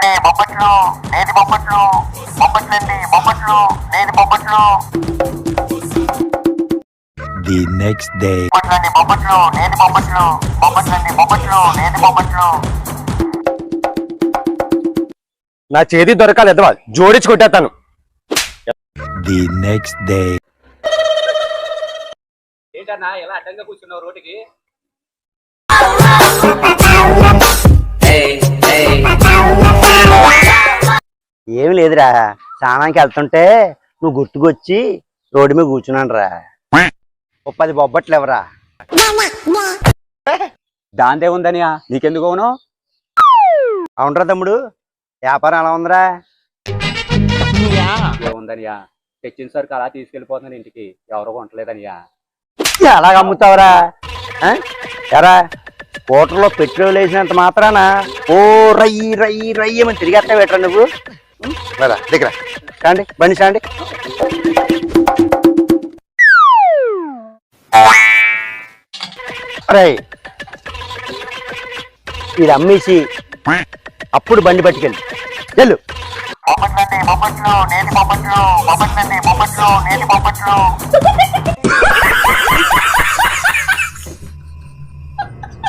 బొబ్బట్లు నేతి బొబ్బట్లు బొబ్బట్లండి బొబ్బట్లు నేతి బొబ్బట్లు. The next day. బొబ్బట్లండి బొబ్బట్లు నేతి బొబ్బట్లు బొబ్బట్లండి బొబ్బట్లు నేతి బొబ్బట్లు. నా చేతి దొరకాలి ఎదవా, జోడించి కొట్టేస్తాను. The next day. ఏంటన్నా ఎలా అడ్డంగా కూర్చున్నావు రోడ్డుకి? ఏమి లేదురా, స్నానానికి వెళ్తుంటే నువ్వు గుర్తుకొచ్చి రోడ్డు మీద కూర్చున్నాను రా. 10 బొబ్బట్లు ఎవరా? దాంతే ఉందనియా, నీకెందుకు అవును? అవునరా తమ్ముడు, వ్యాపారం ఎలా ఉందిరా? ఏముందనియా, తెచ్చిన సరికి అలా తీసుకెళ్ళిపోతున్నాను ఇంటికి, ఎవరు కొంటలేదనియా. ఎలాగ అమ్ముతావురా? ఎరా స్కూటర్లో పెట్రోల్ వేసినంత మాత్రాన ఓ రయ్యి రయ్యి రయ్యమని తిరిగేస్తావు ఎట్రా నువ్వు? దగ్గర కాండి, బండి చాండి. అరే ఇది అమ్మేసి అప్పుడు బండి పట్టుకెళ్ళి వెళ్ళు. బొబ్బట్లండి బొబ్బట్లు నేతి బొబ్బట్లు బొబ్బట్లండి